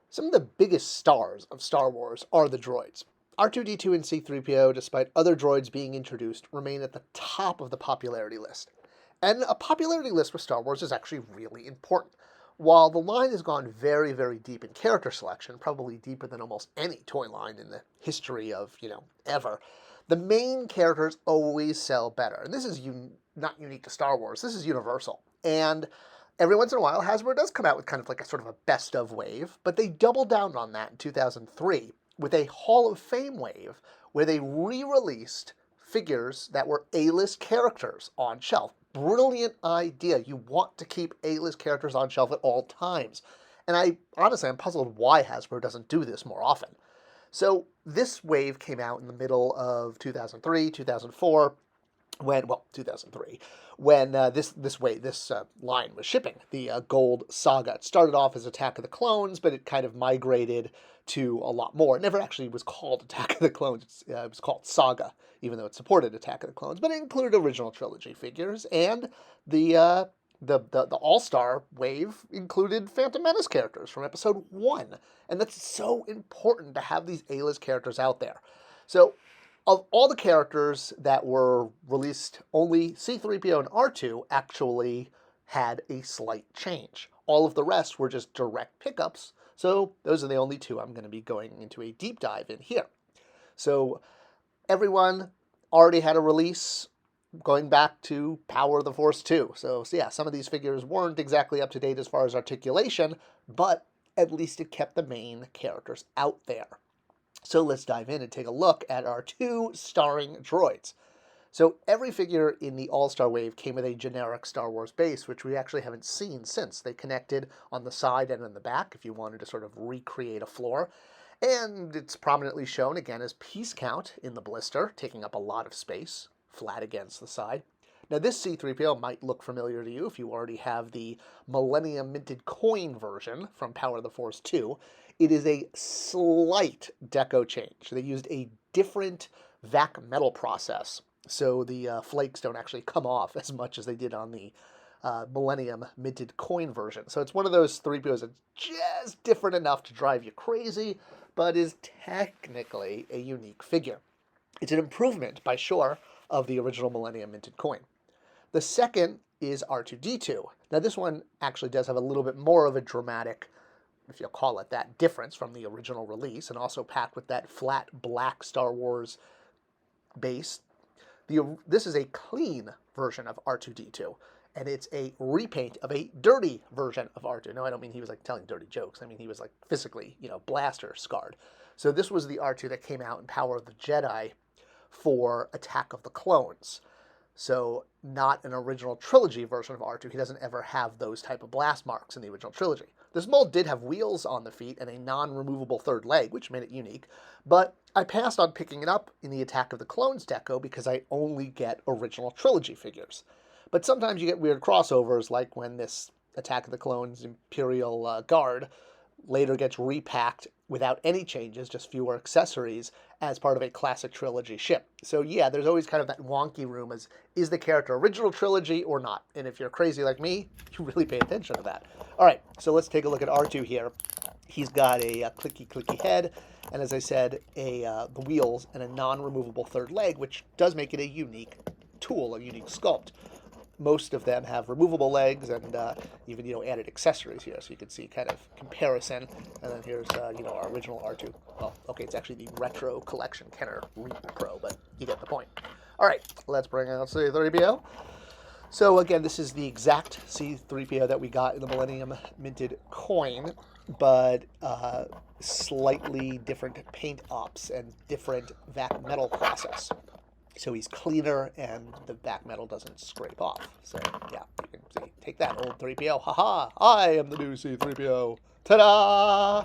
Some of the biggest stars of Star Wars are the droids. R2-D2 and C-3PO, despite other droids being introduced, remain at the top of the popularity list. And a popularity list with Star Wars is actually really important. While the line has gone very, very deep in character selection, probably deeper than almost any toy line in the history of, ever, the main characters always sell better. And this is not unique to Star Wars, this is universal. And every once in a while, Hasbro does come out with kind of like a sort of a best of wave, but they doubled down on that in 2003 with a Hall of Fame wave where they re-released figures that were A-list characters on shelf. Brilliant idea. You want to keep A-list characters on shelf at all times. And I'm puzzled why Hasbro doesn't do this more often. So this wave came out in the middle of 2003, 2004, 2003, when this line was shipping, the Gold Saga. It started off as Attack of the Clones, but it kind of migrated to a lot more. It never actually was called Attack of the Clones. It was called Saga, even though it supported Attack of the Clones. But it included original trilogy figures, and the All-Star wave included Phantom Menace characters from Episode 1. And that's so important to have these A-list characters out there. So of all the characters that were released, only C-3PO and R2 actually had a slight change. All of the rest were just direct pickups, so those are the only two I'm going to be going into a deep dive in here. So everyone already had a release going back to Power of the Force 2. So yeah, some of these figures weren't exactly up to date as far as articulation, but at least it kept the main characters out there. So let's dive in and take a look at our two starring droids. So every figure in the All-Star wave came with a generic Star Wars base, which we actually haven't seen since. They connected on the side and in the back if you wanted to sort of recreate a floor. And it's prominently shown again as piece count in the blister, taking up a lot of space, flat against the side. Now this C-3PO might look familiar to you if you already have the Millennium Minted Coin version from Power of the Force 2. It is a slight deco change. They used a different vac metal process, so the flakes don't actually come off as much as they did on the Millennium Minted Coin version. So it's one of those 3POs that's just different enough to drive you crazy, but is technically a unique figure. It's an improvement, by sure, of the original Millennium Minted Coin. The second is R2-D2. Now this one actually does have a little bit more of a dramatic, if you'll call it that, difference from the original release, and also packed with that flat black Star Wars base. This is a clean version of R2-D2, and it's a repaint of a dirty version of R2. No, I don't mean he was like telling dirty jokes. I mean he was like physically, blaster scarred. So this was the R2 that came out in Power of the Jedi for Attack of the Clones. So not an original trilogy version of R2. He doesn't ever have those type of blast marks in the original trilogy. This mold did have wheels on the feet and a non-removable third leg, which made it unique, but I passed on picking it up in the Attack of the Clones deco because I only get original trilogy figures. But sometimes you get weird crossovers, like when this Attack of the Clones Imperial Guard later gets repacked without any changes, just fewer accessories, as part of a classic trilogy ship. So yeah, there's always kind of that wonky room as, is the character original trilogy or not? And if you're crazy like me, you really pay attention to that. All right, so let's take a look at R2 here. He's got a clicky head, and as I said, the wheels and a non-removable third leg, which does make it a unique tool, a unique sculpt. Most of them have removable legs and even added accessories here, so you can see kind of comparison. And then here's our original R2. Well, okay, it's actually the Retro Collection Kenner Repro, but you get the point. All right, let's bring out C-3PO. So again, this is the exact C-3PO that we got in the Millennium Minted Coin, but slightly different paint ops and different vac metal process. So he's cleaner, and the back metal doesn't scrape off. So, yeah, you can see, take that, old 3PO. Haha, I am the new C-3PO. Ta-da!